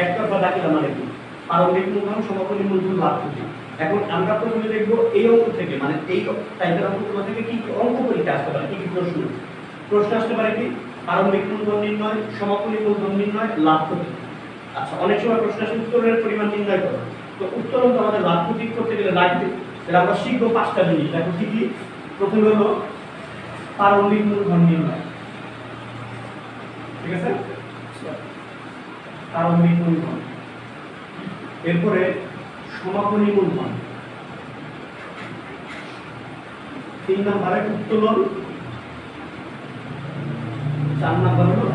একতরফা দাখিলা মানে কি, প্রারম্ভিক মূলধন, সমাপনী মূলধন, লাভ ক্ষতি। এখন আমরা প্রথমে দেখব এই অঙ্ক থেকে, মানে এই টাইপের অঙ্কগুলো থেকে কি কি অঙ্ক পরীক্ষা আসতে পারে, কি কি প্রশ্ন আসতে পারে, কি প্রারম্ভিক মূলধন নির্ণয়, সমাপনী মূলধন নির্ণয়, লাভ ক্ষতি। আচ্ছা, অনেক সময় প্রশ্ন আসে উত্তরের পরিমাণ নির্ণয় করো, তো উত্তরণ তো আমাদের লাভ ক্ষতি করতে গেলে লাগবে, তাহলে আমরা শিখবো 5টা জিনিস। দেখো কি কি, প্রথমে হলো প্রারম্ভিক মূলধন নির্ণয়, ঠিক আছে, প্রারম্ভিক মূলধন, এরপরে সমাপনী মূলধন, 3 নম্বরে উত্তোলন, 4 নম্বর হলো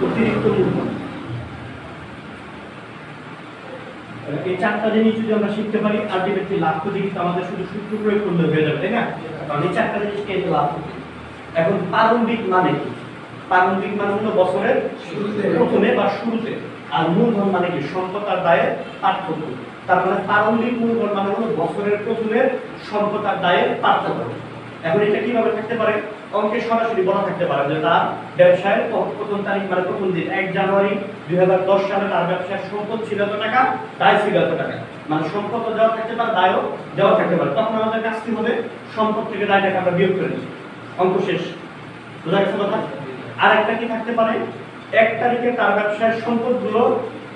অতিরিক্ত মূলধন। এই 4টা জিনিস যদি আমরা শিখতে পারি, আলটিমেটলি লাভ ক্ষতি কিন্তু আমাদের শুধু সূত্র প্রয়োগ করলে হয়ে যাবে, তাই না? কারণ এই 4টা জিনিস কে লাভ ক্ষতি। এখন প্রারম্ভিক মানে কি? প্রারম্ভিক মানে হলো বছরের প্রথমে বা শুরুতে, আর মূলধন মানে কি? সম্পদ আর দায়ের পার্থক্য। তার মানে প্রারম্ভিক মূলধন মানে হলো বছরের প্রথমের সম্পদ আর দায়ের পার্থক্য। এখন এটা কিভাবে থাকতে পারে? অঙ্কে সরাসরি বলা থাকতে পারে যে তার ব্যবসায়ের প্রথম তারিখ মানে প্রথম দিন 1 জানুয়ারি 2010 সালে তার ব্যবসার সম্পদ ছিল এত টাকা, দায় ছিল এত টাকা, মানে সম্পদ দেওয়া থাকতে পারে, দায়ও দেওয়া থাকতে পারে। তখন আমাদের কাজ কি হবে? সম্পদ থেকে দায়টাকে আমরা বিয়োগ করে নিই, অঙ্ক শেষ। বুঝা গেছে কথা? আর একটা কি থাকতে পারে? 1 তারিখে তার ব্যবসায়ের সম্পদগুলো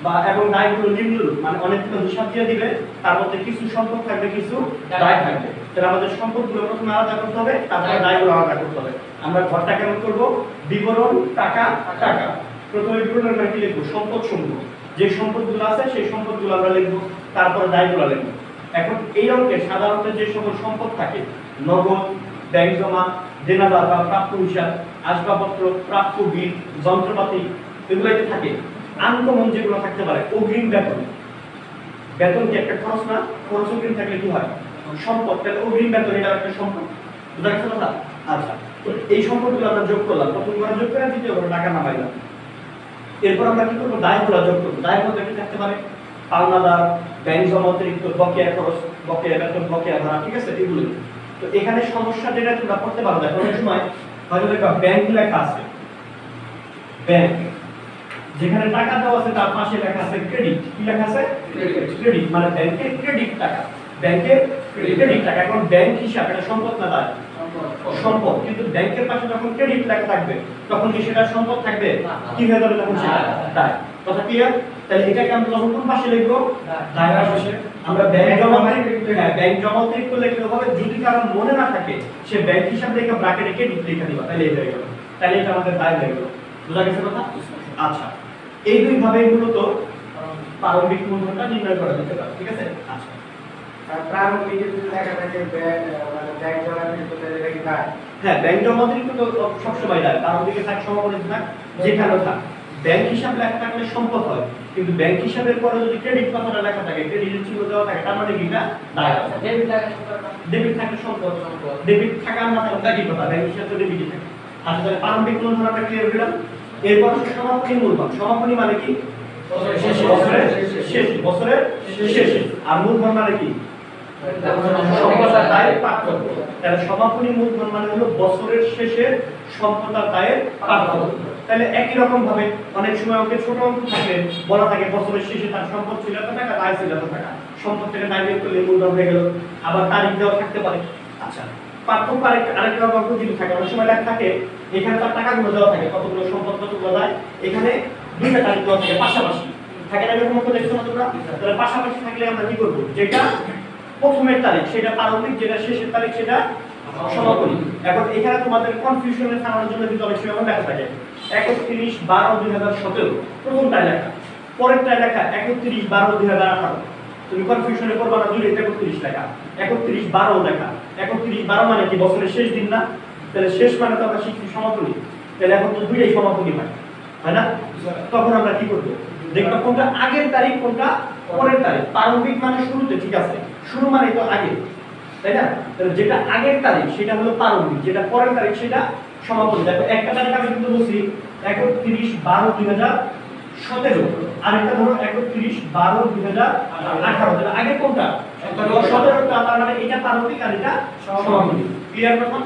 বা এবং দায়গুলো নিম্নরূপ, মানে অনেকগুলো হিসাব দিয়ে দিবে, তার মধ্যে কিছু সম্পদ থাকবে, কিছু দায় থাকবে। তাহলে আমাদের সম্পদগুলো প্রথমে আলাদা করতে হবে, তারপরে দায়গুলো আলাদা করতে হবে। আমরা ঘরটা কেমন করব? বিবরণ টাকা টাকা। প্রথমে বিবরণের মানে কি লিখবো? সম্পদ সমূহ, যে সম্পদগুলো আছে সেই সম্পদগুলো আমরা লিখবো, তারপরে দায়গুলো লিখবো। এখন এই অঙ্কে সাধারণত যে সকল সম্পদ থাকে, নগদ, ব্যাংক জমা, দেনাদার বা প্রাপ্য হিসাব, আসবাবপত্র, প্রাপ্য বিল, যন্ত্রপাতি, এগুলোতে থাকে। আনকমন যেগুলো থাকতে পারে, অগ্রিম বেতন। বেতন কি একটা খরচ না? খরচ অগ্রিম থাকলে কি হয়? সম্পদ। তাহলে অগ্রিম বেতন এটা একটা সম্পদ। বুঝা গেছে কথা? আচ্ছা, তো এই সম্পদগুলো আমরা যোগ করলাম, প্রথম বার যোগ করে দ্বিতীয় বার টাকা নামাইলাম। এরপর আমরা কি করবো? দায়গুলো যোগ করবো। দায়ের মধ্যে কি থাকতে পারে? পাওনাদার, ব্যাংক জমা, অতিরিক্ত বকেয়া খরচ, বকেয়া বেতন, বকেয়া ভাড়া, ঠিক আছে, এগুলো। তো এখানে সমস্যা যেটা তোমরা করতে পারো, দেখো অনেক সময় হয়তো দেখবা ব্যাংক লেখা আছে, ব্যাংক যেখানে টাকা দেওয়া আছে তার পাশে লেখা আছে ক্রেডিট। কি লেখা আছে? ক্রেডিট, মানে ব্যাংকে ক্রেডিট টাকা, ব্যাংকে ক্রেডিট টাকা। এখন ব্যাংক হিসাব এটা সম্পদ না দায়? সম্পদ। কিন্তু ব্যাংকের পাশে যখন ক্রেডিট লেখা থাকবে তখন কি সেটা সম্পদ থাকবে? কি হয়ে যাবে তখন? সেটা দায়। কথা ক্লিয়ার? তাহলে এটাকে আমরা যখন কোন পাশে লিখবো? দায়ের পাশে। আমরা ব্যাংক জমা, হ্যাঁ, ব্যাংক জমা অতিরিক্ত লিখতে হবে। যদি কারণ মনে না থাকে, সে ব্যাংক হিসাব লিখে ব্র্যাকেটে ক্রেডিট লিখে দিবা, তাহলে এই হয়ে গেল। তাহলে এটা আমাদের দায় হয়ে গেল। বুঝা গেছে কথা? আচ্ছা, এই দুই ভাবে মূলত প্রারম্ভিক মূলধনটা নির্ণয় করা যেতে পারে, ঠিক আছে? আচ্ছা, প্রারম্ভিক যদি লেখা থাকে ব্যাংক জমা অতিরিক্ত, এটা কি দায়? হ্যাঁ, ব্যাংক জমা অতিরিক্ত তো সবসময় দায়। প্রারম্ভিকে থাক, সমাপনী থাক, যেখানেও থাক, ব্যাংক হিসাব লেখা থাকলে সম্পদ হয়। কিন্তু ব্যাংক হিসাবের পরে যদি ক্রেডিট কথাটা লেখা থাকে, ক্রেডিটের চিহ্ন দেওয়া থাকে, তার মানে কি না? দায়। ডেবিট থাকলে সম্পদ, ডেবিট থাকা না থাকা কি কথা? ব্যাংক হিসাবে তো ডেবিটই থাকে। আচ্ছা, তাহলে প্রারম্ভিক মূলধন আমরা ক্লিয়ার করলাম। এরপর সমাপনী মূলধন। সমাপনী মানে কি? বছরের শেষে। আর মূলধন মানে কি? সম্পদ আর দায়ের পার্থক্য। তাহলে সমাপনী মূলধন মানে হলো বছরের শেষে সম্পদ আর দায়ের পার্থক্য। তাহলে একই রকম ভাবে অনেক সময় অঙ্কে ছোট অঙ্ক থাকে, বলা থাকে বছরের শেষে তার সম্পদ ছিল এত টাকা, দায় ছিল এত টাকা, সম্পদ থেকে দায় বিয়োগ করলে মূলধন হয়ে গেল। আবার তারিখ দেওয়া থাকতে পারে। আচ্ছা, পার্থক্য আরেকটা অঙ্ক যদি থাকে, অনেক সময় লেখা থাকে এখানে তার টাকাগুলো দেওয়া থাকে, কতগুলো সম্পদ, কতগুলো দায়, এখানে দুইটা তারিখ দেওয়া থাকে পাশাপাশি থাকে না? এরকম অঙ্ক দেখছো না তোমরা? তাহলে পাশাপাশি থাকলে আমরা কি করবো? যেটা প্রথমের তারিখ সেটা প্রারম্ভিক, যেটা শেষের তারিখ সেটা সমাপনী। এখন এখানে তোমাদের কনফিউশনে থামানোর জন্য কিন্তু অনেক সময় লেখা থাকে 31/12/2017 প্রথমটায় লেখা, পরেরটায় লেখা 31/12/2018। তুমি কনফিউশনে করবা না, দুইটা 31 লেখা, 31/12 লেখা। 31/12 মানে কি? বছরের শেষ দিন না? তাহলে শেষ মানে তো আমরা শিখছি সমাপনী। তাহলে এখন তো দুইটাই সমাপনী হয় না? তখন আমরা কি করবো? দেখবা কোনটা আগের তারিখ, কোনটা পরের তারিখ। প্রারম্ভিক মানে শুরুতে, ঠিক আছে, শুরু মানে তো আগে, তাই না? তাহলে যেটা আগের তারিখ সেটা হলো প্রারম্ভিক, যেটা পরের তারিখ সেটা সমাপনী। দেখো একটা তারিখ আমি কিন্তু বলছি 31/12/2017, আরেকটা ধরো 31/12/2018। তাহলে আগে কোনটা? 17টা, তার মানে এটা প্রারম্ভিক আর এটা সমাপনী। ক্লিয়ার কথা?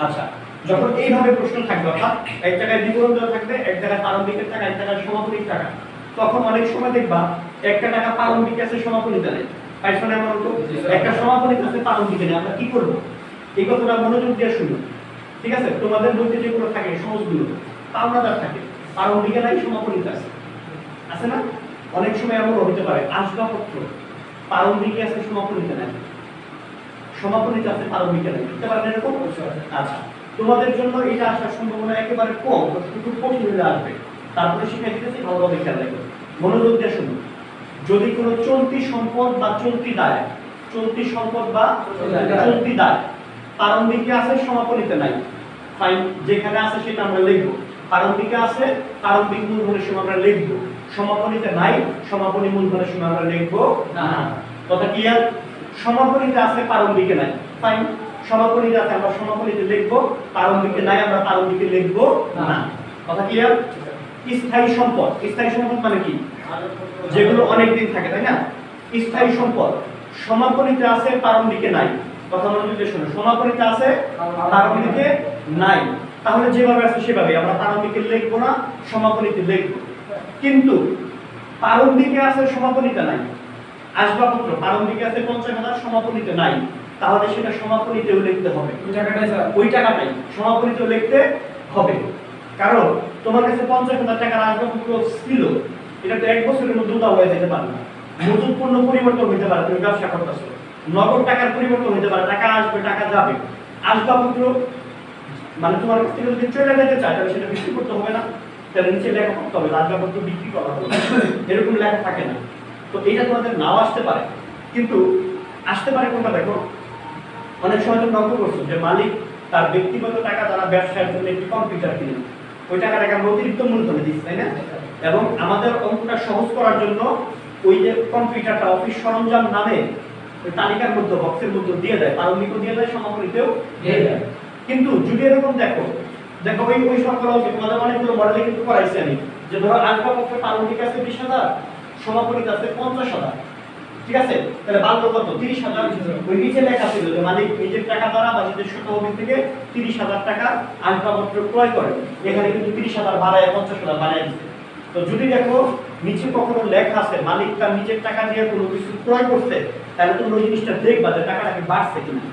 আচ্ছা, যখন এইভাবে প্রশ্ন থাকবে, অর্থাৎ এক জায়গায় বিবরণ দেওয়া থাকবে, এক জায়গায় প্রারম্ভিকের টাকা, এক জায়গায় সমাপনীর টাকা, তখন অনেক সময় দেখবা একটা টাকা প্রারম্ভিক আছে সমাপনীতে নেই। পাইছো না এমন তো? একটা সমাপনীতে আছে প্রারম্ভিকে নেই। আমরা কি করব? এই কথাটা মনোযোগ দিয়ে শুনো। ঠিক আছে? তোমাদের বইতে যেগুলো থাকে সহজগুলো পাওনাদার থাকে, প্রারম্ভিকে নাই, সমাপনীতে আছে। আছে না? অনেক সময় এমন হতে পারে আসবাবপত্র প্রারম্ভিকে আছে সমাপনীতে নাই, সমাপনীতে আছে প্রারম্ভিকে নাই। বুঝতে পারবেন এরকম? আচ্ছা, তোমাদের জন্য এটা আসার সম্ভাবনা একেবারে কম, শুধু কঠিন হলে আসবে। তারপরে শিখাই দিতেছি, ভালোভাবে খেয়াল রাখবে, মনোযোগ দিয়ে শুনুন। যদি কোনো চলতি সম্পদ বা চলতি দায়, চলতি সম্পদ বা চলতি দায় প্রারম্ভিকে আছে সমাপনীতে নাই, ফাইন, যেখানে আছে সেটা আমরা লিখবো। প্রারম্ভিকে আছে, প্রারম্ভিক মূলধনের সময় আমরা লিখবো। সমাপনীতে নাই, সমাপনী মূলধনের সময় আমরা লিখবো না। কথা ক্লিয়ার? সমাপনীতে আছে, প্রারম্ভিকে নাই, ফাইন, সমাপনীতে আছে আমরা সমাপনীতে লিখবো, প্রারম্ভিকে নাই আমরা প্রারম্ভিকে লিখবো না। কথা ক্লিয়ার? স্থায়ী সম্পদ, স্থায়ী সম্পদ মানে কি? যেগুলো অনেক দিন থাকে, তাই না? স্থায়ী সম্পদ সমাপনীতে আছে, প্রারম্ভিকে নাই। কথা মনোযোগ দিয়ে শুনুন, সমাপনীতে আছে, প্রারম্ভিকে নাই। তাহলে যেভাবে আছে সেভাবে আমরা প্রারম্ভিকে লিখবো না, সমাপনীতে লিখবো। কিন্তু প্রারম্ভিকে আছে, সমাপনীতে নাই। আসবাবপত্র প্রারম্ভিকে আছে 50,000, সমাপনীতে নাই, তাহলে সেটা সমাপনীতেও লিখতে হবে। ওই টাকাটাই সমাপনীতেও লিখতে হবে। কারণ তোমার কাছে 50,000 টাকার আসবাবপত্র ছিল, এটা তো 1 বছরের মধ্যে উদা হয়ে যেতে পারে না। মজুত পণ্য পরিবর্তন হতে পারে, তুমি ব্যবসা করতেছো, নগদ টাকার পরিবর্তন হতে পারে, টাকা আসবে টাকা যাবে। আসবাবপত্র মানে তোমার কাছ থেকে যদি চলে যেতে চায় তাহলে সেটা বিক্রি করতে হবে না, তাহলে নিচে লেখা করতে হবে আসবাবপত্র বিক্রি করা হবে, এরকম লেখা থাকে না। তো এটা তোমাদের নাও আসতে পারে, কিন্তু আসতে পারে কোনটা দেখো, অনেক সময় তুমি লক্ষ্য করছো যে মালিক তার ব্যক্তিগত টাকা দ্বারা ব্যবসার জন্য একটি কম্পিউটার কিনে, ওই টাকাটাকে আমরা অতিরিক্ত মূলধনে দিচ্ছি, তাই না? এবং আমাদের অঙ্কটা সহজ করার জন্য ওই যে কম্পিউটারটা অফিস সরঞ্জাম নামে ওই তালিকার মধ্যে বক্সের মধ্যে দিয়ে দেয়, প্রারম্ভিকও দিয়ে দেয়, সমাপনীতেও দিয়ে দেয়। কিন্তু যদি এরকম দেখো দেখো ওই ওই সব করা উচিত, তোমাদের অনেকগুলো মডেলে কিন্তু করাইছি আমি, যে ধরো আসবাবপত্র প্রারম্ভিক আছে 20,000, সমাপনীতে আছে 50,000, ঠিক আছে? তাহলে বাড়লো কত? 30,000। ওই নিচে লেখা ছিল যে মালিক নিজের টাকা দ্বারা বা নিজের তহবিল থেকে 30,000 টাকা আসবাবপত্র ক্রয় করে, এখানে কিন্তু 30,000 বাড়ায় 50,000 বাড়ায় দিচ্ছে। তো যদি দেখো নিচে কখনো লেখা আছে মালিক তার নিজের টাকা দিয়ে কোনো কিছু ক্রয় করছে, তাহলে তুমি ওই জিনিসটা দেখবা যে টাকাটা কি বাড়ছে কিনা।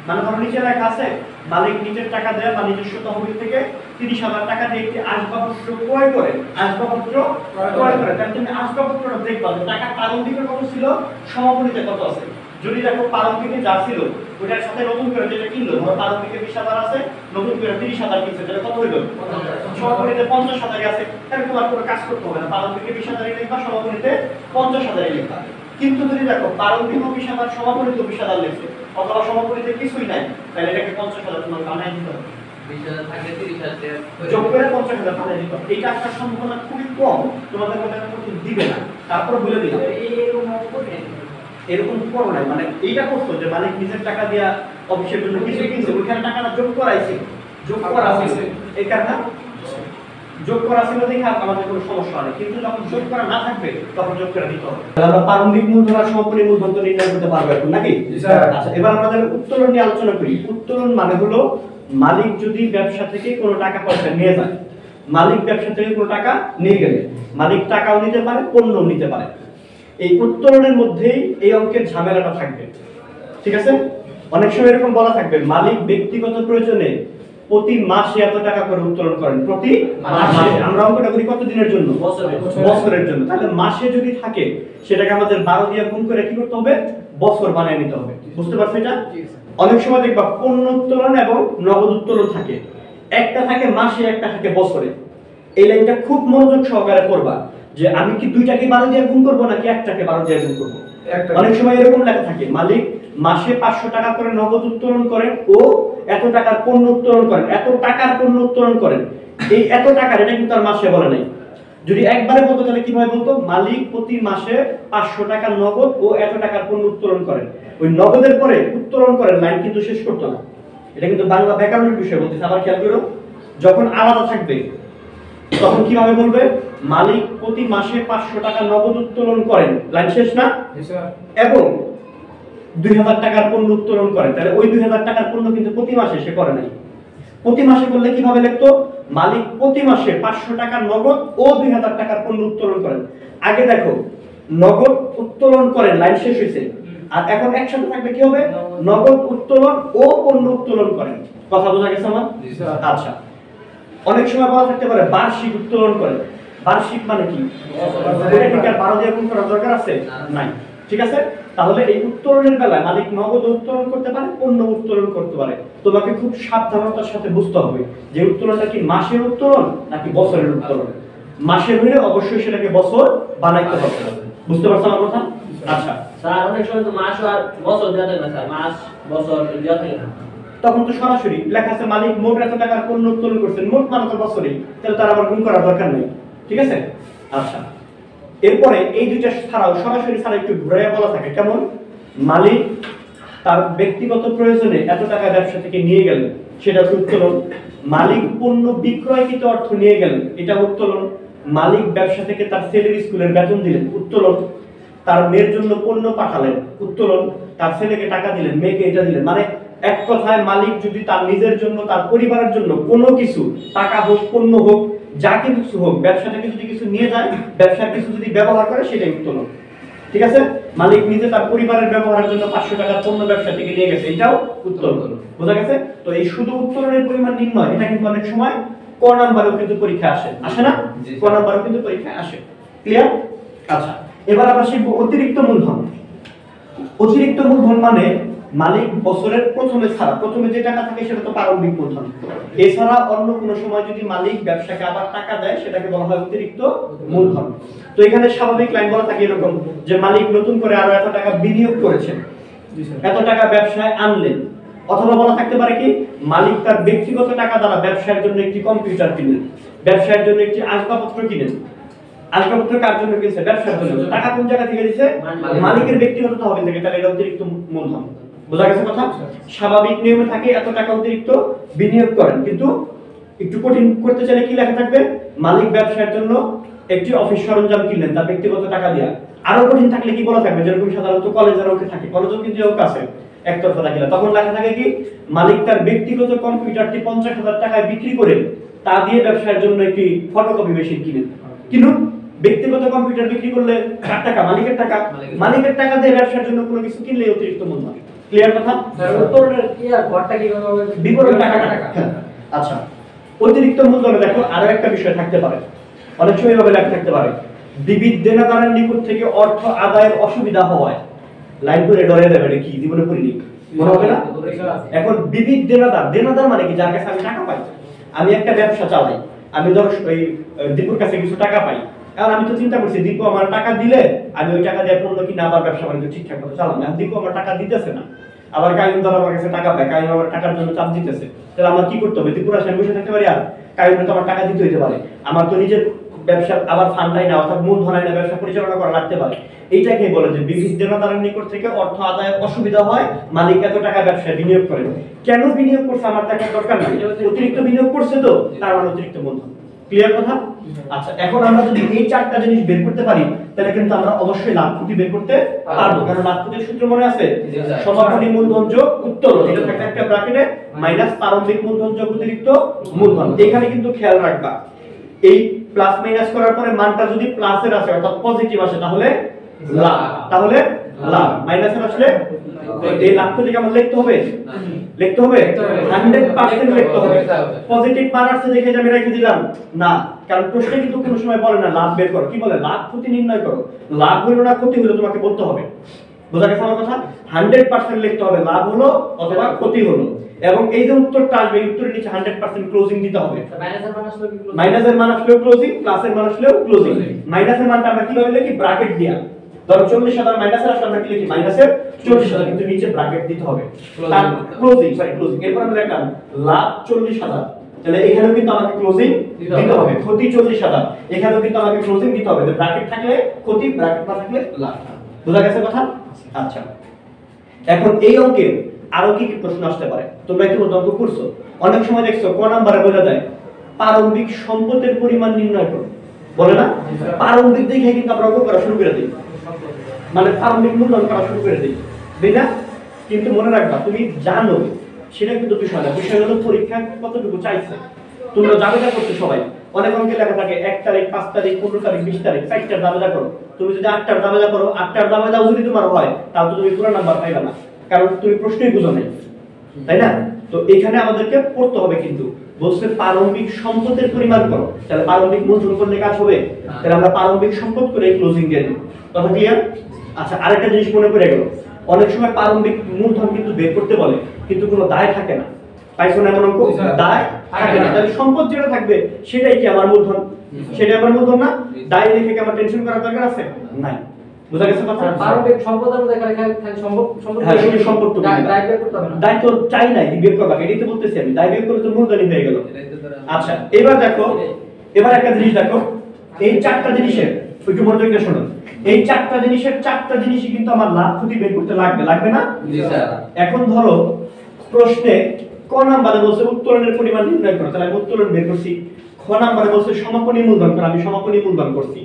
মানে ধরো নিচে লেখা আছে মালিক নিজের টাকা দেয় বা নিজস্ব তহবিল থেকে 30,000 টাকা দিয়ে একটি আসবাবপত্র ক্রয় করে, আসবাবপত্র ক্রয় করে, তাহলে তুমি আসবাবপত্রটা দেখবা যে টাকা প্রারম্ভিকে কত ছিল, সমাপনীতে কত আছে। যদি দেখো প্রারম্ভিকে যা ছিল ওইটার সাথে নতুন করে যেটা কিনলো, ধরো প্রারম্ভিকে 20,000 আছে, নতুন করে 30,000 কিনছে, তাহলে কত হইল? সমাপনীতে 50,000 আছে, তাহলে তোমার কোনো কাজ করতে হবে না, প্রারম্ভিকে 20,000 লিখবা, সমাপনীতে 50,000 লিখবা। কিন্তু যদি দেখো প্রারম্ভিক 20,000, সমাপনীতে 20,000 লিখছে, অথবা সমাপনীতে কিছুই নাই, তাহলে এটাকে 50,000 তোমার বানাই দিতে হবে, 20,000 থাকে 30,000 যোগ করে 50,000 বানাই দিতে হবে। এটা একটা সম্ভাবনা খুবই কম, তোমাদের মধ্যে কোনো দিবে না। তারপর বলে দিলাম এরকম করো না, মানে এইটা করছো যে মালিক নিজের টাকা দিয়া অফিসের জন্য কিছু কিনছে, ওইখানে টাকাটা যোগ করাইছে, যোগ করা হয়েছে, এই কারণে যোগ করা ছিল দেখে আমাদের কোনো সমস্যা নেই। কিন্তু যখন যোগ করা না থাকবে তখন যোগ করে দিতে হবে। তাহলে আমরা প্রারম্ভিক মূলধন আর সমাপনী মূলধন তো নির্ণয় করতে পারবো এখন, নাকি? আচ্ছা, এবার আমাদের উত্তোলন নিয়ে আলোচনা করি। উত্তোলন মানে হলো মালিক যদি ব্যবসা থেকে কোনো টাকা পয়সা নিয়ে যায়, মালিক ব্যবসা থেকে কোনো টাকা নিয়ে গেলে মালিক টাকাও নিতে পারে, পণ্যও নিতে পারে। এই উত্তোলনের মধ্যেই এই অঙ্কের ঝামেলাটা থাকবে, ঠিক আছে? অনেক সময় এরকম বলা থাকবে মালিক ব্যক্তিগত প্রয়োজনে প্রতি মাসে এত টাকা করে উত্তোলন করেন, প্রতি মাসে। আমরা অঙ্কটা করি কত দিনের জন্য? বছরের জন্য। তাহলে মাসে যদি থাকে সেটাকে আমাদের 12 দিয়ে গুণ করে কি করতে হবে? বছর বানিয়ে নিতে হবে। বুঝতে পারছো এটা? অনেক সময় দেখবা পণ্য উত্তোলন এবং নগদ উত্তোলন থাকে, একটা থাকে মাসে, একটা থাকে বছরে। এই লাইনটা খুব মনোযোগ সহকারে পড়বা, যে আমি কি দুইটাকে 12 দিয়ে গুণ করব নাকি একটাকে 12 দিয়ে গুণ করব। অনেক সময় এরকম লেখা থাকে মালিক মাসে 500 টাকা করে নগদ উত্তোলন করেন ও এত টাকার পণ্য উত্তোলন করেন, এত টাকার পণ্য উত্তোলন করেন। এই এত টাকার এটা কিন্তু আর মাসে বলে নাই। যদি একবারে বলতো তাহলে কিভাবে বলতো? মালিক প্রতি মাসে 500 টাকা নগদ ও এত টাকার পণ্য উত্তোলন করেন। ওই নগদের পরে উত্তোলন করেন লাইন কিন্তু শেষ করতো না। এটা কিন্তু বাংলা ব্যাকরণের বিষয় বলতেছে। আবার খেয়াল করো, যখন আলাদা থাকবে তখন কিভাবে বলবে? মালিক প্রতি মাসে 500 টাকা নগদ উত্তোলন করেন, লাইন শেষ না? এবং 2000 টাকার পণ্য উত্তোলন করেন। তাহলে ওই 2000 টাকার পণ্য কিন্তু প্রতি মাসে সে করে নাই। প্রতি মাসে করলে কিভাবে লিখতো? মালিক প্রতি মাসে 500 টাকা নগদ ও 2000 টাকার পণ্য উত্তোলন করেন। আগে দেখো নগদ উত্তোলন করেন, লাইন শেষ হয়েছে, আর এখন একসাথে থাকবে কি হবে, নগদ উত্তোলন ও পণ্য উত্তোলন করেন। কথা বোঝা গেছে আমার? আচ্ছা, অনেক সময় বলা থাকতে পারে বার্ষিক উত্তোলন করেন। বার্ষিক মানে কি? এটা কি আর 12 দিয়ে গুণ করার দরকার আছে? নাই। ঠিক আছে, তাহলে এই উত্তোলনের বেলায় মালিক নগদ উত্তোলন করতে পারে, পণ্য উত্তোলন করতে পারে। তোমাকে খুব সাবধানতার সাথে বুঝতে হবে যে উত্তোলনটা কি মাসের উত্তোলন নাকি বছরের উত্তোলন। মাসের হইলে অবশ্যই সেটাকে বছর বানাইতে হবে। বুঝতে পারছো আমার কথা? আচ্ছা, স্যার অনেক সময় তো মাস আর বছর দেওয়া থাকে না স্যার, মাস বছর দেওয়া থাকে না। তখন তো সরাসরি লেখা আছে মালিক মোট এত টাকার পণ্য উত্তোলন করছেন, মোট মানে তো বছরই, তাহলে তার আবার গুণ করার দরকার নেই। ঠিক আছে, আচ্ছা, এরপরে এই দুইটা ছাড়াও সরাসরি ছাড়া একটু ঘুরাইয়া বলা থাকে কেমন, মালিক তার ব্যক্তিগত প্রয়োজনে এত টাকা ব্যবসা থেকে নিয়ে গেলেন, সেটা উত্তোলন। মালিক পণ্য বিক্রয়কৃত অর্থ নিয়ে গেলেন, এটা উত্তোলন। মালিক ব্যবসা থেকে তার ছেলের স্কুলের বেতন দিলেন, উত্তোলন। তার মেয়ের জন্য পণ্য পাঠালেন, উত্তোলন। তার ছেলেকে টাকা দিলেন, মেয়েকে এটা দিলেন। মানে এক কথায় মালিক যদি তার নিজের জন্য, তার পরিবারের জন্য কোনো কিছু, টাকা হোক, পণ্য হোক, যা কিছু হোক, ব্যবসা থেকে যদি কিছু নিয়ে যায়, ব্যবসার কিছু যদি ব্যবহার করে, সেটাই উত্তোলন। ঠিক আছে, মালিক নিজে তার পরিবারের ব্যবহারের জন্য 500 টাকার পণ্য ব্যবসা থেকে নিয়ে গেছে, এটাও উত্তোলন। বোঝা গেছে? তো এই শুধু উত্তোলনের পরিমাণ নির্ণয়, এটা কিন্তু অনেক সময় ক নাম্বারেও কিন্তু পরীক্ষা আসে, আসে না? ক নাম্বারেও কিন্তু পরীক্ষা আসে। ক্লিয়ার? আচ্ছা, এবার আমরা শিখব অতিরিক্ত মূলধন। অতিরিক্ত মূলধন মানে মালিক বছরের প্রথমে যে টাকা থাকে সেটা তো প্রারম্ভিক মূলধন। এছাড়া অন্য কোনো সময় যদি মালিক ব্যবসাকে আবার টাকা দেয়, সেটাকে বলা হয় অতিরিক্ত মূলধন। তো এখানে স্বাভাবিক লাইন বলা থাকে এরকম যে মালিক নতুন করে আরো এত টাকা বিনিয়োগ করেছেন, এত টাকা ব্যবসায় আনলেন। অথবা বলা থাকতে পারে কি, মালিক তার ব্যক্তিগত টাকা দ্বারা ব্যবসার জন্য একটি কম্পিউটার কিনেন, ব্যবসার জন্য একটি আসবাবপত্র কিনেন। আসবাবপত্র কার জন্য কিনছে? ব্যবসার জন্য। টাকা কোন জায়গা থেকে দিয়েছে? মালিকের ব্যক্তিগত তহবিল থেকে। তাহলে এটা অতিরিক্ত মূলধন। বোঝা গেছে কথা? স্বাভাবিক নিয়মে থাকে এত টাকা অতিরিক্ত বিনিয়োগ করেন, কিন্তু একটু কঠিন করতে চাইলে কি লেখা থাকবে, মালিক ব্যবসার জন্য একটি অফিস সরঞ্জাম কিনলেন তার ব্যক্তিগত টাকা দিয়ে। আরো কঠিন থাকলে কি বলা থাকবে, যেরকম সাধারণত কলেজের ওকে থাকে, কলেজেও কিন্তু ওকে আছে একতরফা থাকিলে, তখন লেখা থাকে কি, মালিক তার ব্যক্তিগত কম্পিউটারটি 50,000 টাকায় বিক্রি করে তা দিয়ে ব্যবসার জন্য একটি ফটোকপি মেশিন কিনেন। কিন্তু ব্যক্তিগত কম্পিউটার বিক্রি করলে কার টাকা? মালিকের টাকা। মালিকের টাকা দিয়ে ব্যবসার জন্য কোনো কিছু কিনলে অতিরিক্ত মূলধন। ক্লিয়ার কথা? স্যার উত্তরণের কি আর ঘরটা কিভাবে হবে? বিবরণ টাকা। আচ্ছা, অতিরিক্ত মূলধনে দেখো আরো একটা বিষয় থাকতে পারে, অনেক সময় এভাবে লেখা থাকতে পারে, বিবিধ দেনাদারের নিকট থেকে অর্থ আদায়ের অসুবিধা হওয়ায়। লাইন করে ডরে দেবে, এটা কি জীবনে পড়িনি, মনে হবে না? এখন বিবিধ দেনাদার, দেনাদার মানে কি, যার কাছে আমি টাকা পাই। আমি একটা ব্যবসা চালাই, আমি ধরো ওই দীপুর কাছে কিছু টাকা পাই, কারণ আমি তো চিন্তা করছি দীপু আমার টাকা দিলে আমি ওই টাকা দিয়ে পণ্য কিনা আবার ব্যবসা বাণিজ্য ঠিকঠাক মতো চালাম। আর দীপু আমার টাকা দিতেছে না, আবার কাইম ধর আমার কাছে টাকা পায়, কাইম আমার টাকার জন্য চাপ দিতেছে, তাহলে আমার কি করতে হবে? দীপুর আসে বসে থাকতে পারি? আর কাইমে তো আমার টাকা দিতে হইতে পারে, আমার তো নিজের ব্যবসা আবার ফান্ডাই না, অর্থাৎ মূলধনাই না, ব্যবসা পরিচালনা করা লাগতে পারে। এইটাকে বলে যে বিবিধ দেনাদারের নিকট থেকে অর্থ আদায়ের অসুবিধা হয়, মালিক এত টাকা ব্যবসায় বিনিয়োগ করে। কেন বিনিয়োগ করছে? আমার টাকার দরকার নাই, অতিরিক্ত বিনিয়োগ করছে তো, তার মানে অতিরিক্ত মূলধন। ক্লিয়ার কথা? আচ্ছা, এখন আমরা যদি এই চারটা জিনিস বের করতে পারি, তাহলে কিন্তু আমরা অবশ্যই লাভ ক্ষতি বের করতে পারবো। কারণ লাভ ক্ষতির সূত্র মনে আছে, সমাপনী মূলধন যোগ উত্তোলন, এটা থাকে একটা ব্র্যাকেটে, মাইনাস প্রারম্ভিক মূলধন যোগ অতিরিক্ত মূলধন। এখানে কিন্তু খেয়াল রাখবা, এই প্লাস মাইনাস করার পরে মানটা যদি প্লাসের আসে অর্থাৎ পজিটিভ আসে, তাহলে লাভ, তাহলে লাভ। মাইনাসের আসলে এই লাভ ক্ষতি কেমন লিখতে হবে? লিখতে হবে 100% লিখতে হবে। পজিটিভ মান আসছে দেখে আমি রেখে দিলাম না, কারণ প্রশ্নে কিন্তু কোনো সময় বলে না লাভ বের করো, কি বলে লাভ ক্ষতি নির্ণয় করো। লাভ হলো না ক্ষতি হলো তোমাকে বলতে হবে। বোঝা গেছে আমার কথা? 100% লিখতে হবে, লাভ হলো অথবা ক্ষতি হলো। এবং এই যে উত্তরটা আসবে, এই উত্তরের নিচে 100% ক্লোজিং দিতে হবে। মাইনাসের মান আসলেও ক্লোজিং, প্লাসের মান আসলেও ক্লোজিং। মাইনাসের মানটা আমরা কিভাবে লিখি? ব্র্যাকেট দিয়া। ধরো 40,000 মাইনাসের আসলে আমরা কি লিখি? মাইনাসের 40,000, কিন্তু নিচে ব্র্যাকেট দিতে হবে। তার ক্লোজিং, ক্লোজিং। এরপর আমরা লিখলাম লাভ 40,000, তাহলে এখানেও কিন্তু আমাকে ক্লোজিং দিতে হবে। ক্ষতি 40,000, এখানেও কিন্তু আমাকে ক্লোজিং দিতে হবে। ব্র্যাকেট থাকলে ক্ষতি, ব্র্যাকেট না থাকলে লাভ। বোঝা গেছে কথা? আচ্ছা, এখন এই অঙ্কের আরো কি কি প্রশ্ন আসতে পারে? তোমরা ইতিমধ্যে অঙ্ক করছো, অনেক সময় দেখছো ক নাম্বারে বলে দেয় প্রারম্ভিক সম্পদের পরিমাণ নির্ণয় করো, বলে না? প্রারম্ভিক দেখে কিন্তু আমরা অঙ্ক করা শুরু করে দিই, মানে প্রারম্ভিক মূল্যায়ন করা শুরু করে দিই, তাই না? কিন্তু মনে রাখবা, তুমি জানো সেটা কিন্তু বিষয় না, বিষয় হলো পরীক্ষা কতটুকু চাইছে। তোমরা যাবে যা করতে সবাই অনেক অঙ্কে লেখা থাকে 1 তারিখ 5 তারিখ 15 তারিখ 20 তারিখ 4টার দাবেদা করো। তুমি যদি 8টার দাবেদা করো, 8টার দাবেদাও যদি তোমার হয়, তাও তো তুমি পুরো নাম্বার পাইবা না, কারণ তুমি প্রশ্নই বুঝো নাই, তাই না? তো এখানে আমাদেরকে পড়তে হবে, কিন্তু বলছে প্রারম্ভিক সম্পদের পরিমাণ করো। তাহলে প্রারম্ভিক মূলধন করলে কাজ হবে? তাহলে আমরা প্রারম্ভিক সম্পদ করে ক্লোজিং দিয়ে দিই। কথা ক্লিয়ার? আচ্ছা, আরেকটা জিনিস মনে পড়ে গেল, অনেক সময় প্রারম্ভিক মূলধন কিন্তু বের করতে বলে, কিন্তু কোনো দায় থাকে না। পাইছো না এমন অঙ্ক? দায় থাকে না। তাহলে সম্পদ যেটা থাকবে সেটাই কি আমার মূলধন? সেটা আমার মূলধন না? দায় লিখে কি আমার টেনশন করার দরকার আছে? নাই। বুঝা গেছে কথা? পারবে সম্পদের মধ্যে খালি সম্পদ হ্যাঁ, শুধু সম্পদ তো দায় বের করতে হবে না। দায় তো চাই নাই বিয়োগ করবা, এটাই তো বলতেছি আমি। দায় বিয়োগ করলে তো মূলধনই হয়ে গেল। আচ্ছা, এবার দেখো, এবার একটা জিনিস দেখো, এই 4টা জিনিসের একটু মনোযোগ দিয়ে শোনো। এই 4টা জিনিসের 4টা জিনিসই কিন্তু আমার লাভ ক্ষতি বের করতে লাগবে, লাগবে না? জি স্যার। এখন ধরো প্রশ্নে ক নাম্বারে বলছে উত্তোলনের পরিমাণ নির্ণয় করো, তাহলে আমি উত্তোলন বের করছি। খ নাম্বারে বলছে সমাপনী মূলধন করো, আমি সমাপনী মূলধন করছি।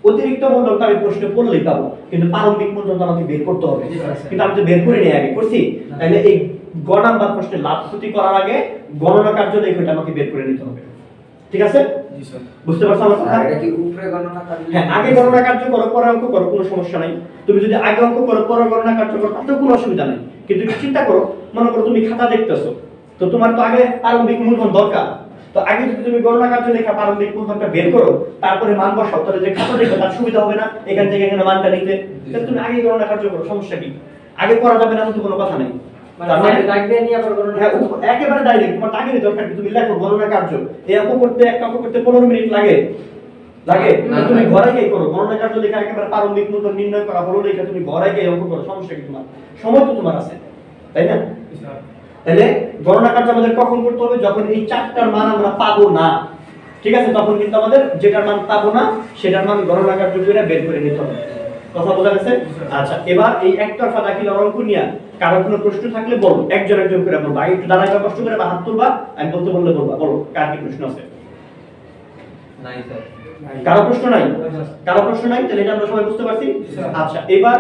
অতিরিক্ত মূলধন তো আমি প্রশ্নে পড়লেই পাবো, কিন্তু প্রারম্ভিক মূলধন তো আমাকে বের করতে হবে, কিন্তু আমি তো বের করে নিয়ে আগে করছি। তাহলে এই গ নাম্বার প্রশ্নে লাভ ক্ষতি করার আগে গণনা কার্য দেখে এটা আমাকে বের করে নিতে হবে। ঠিক আছে? জি স্যার। বুঝতে পারছো আমার কথা? এটা কি উপরে গণনা কার্য? হ্যাঁ, আগে গণনা কার্য করো, পরে অঙ্ক করো, কোনো সমস্যা নাই। তুমি যদি আগে অঙ্ক করো, পরে গণনা কার্য করো, তাতেও কোনো অসুবিধা নাই। কিন্তু একটু চিন্তা করো, মনে করো তুমি খাতা দেখতেছো, তো তোমার তো আগে প্রারম্ভিক মূলধন দরকার। তো আগে যদি তুমি গণনা কার্য লেখা প্রারম্ভিক মূলধনটা বের করো, তারপরে মান বসাও, তাহলে যে খাতা দেখবে তার সুবিধা হবে না এখান থেকে এখানে মানটা নিতে। তাহলে তুমি আগে গণনা কার্য করো, সমস্যা কি? আগে করা যাবে না এমন তো কোনো কথা নেই। তার মানে দাগ দিয়ে নিয়ে আবার গণনা হ্যাঁ, একেবারে ডাইরেক্ট তোমার টাকারই দরকার কি? তুমি লেখো গণনা কার্য, এই অঙ্ক করতে একটা অঙ্ক করতে 15 মিনিট লাগে, লাগে? না, তো তুমি না। ঘরে গিয়ে করো গণনা কার্য লেখা, একেবারে প্রারম্ভিক মূলধন নির্ণয় করা হলো লেখা, তুমি ঘরে গিয়ে অঙ্ক করো, সমস্যা কি তোমার? সময় তো তোমার আছে, তাই না? তাহলে গণনা কার্য আমাদের কখন করতে হবে? যখন এই 4টার মান আমরা পাবো না, ঠিক আছে? তখন কিন্তু আমাদের যেটার মান পাবো না সেটার মান গণনা কার্য করে বের করে নিতে হবে। কথা বোঝা গেছে? আচ্ছা, এবার এই একতরফা দাখিল অঙ্ক নিয়ে কারো কোনো প্রশ্ন থাকলে বলো, একজন একজন করে বলবা। আগে একটু দাঁড়াইবা, কষ্ট করে বা হাত তুলবা, আমি বলতে বললে বলবা। বলো, কার কি প্রশ্ন আছে? নাই স্যার। কারো প্রশ্ন নাই? কারো প্রশ্ন নাই? তাহলে এটা আমরা সবাই বুঝতে পারছি। আচ্ছা, এবার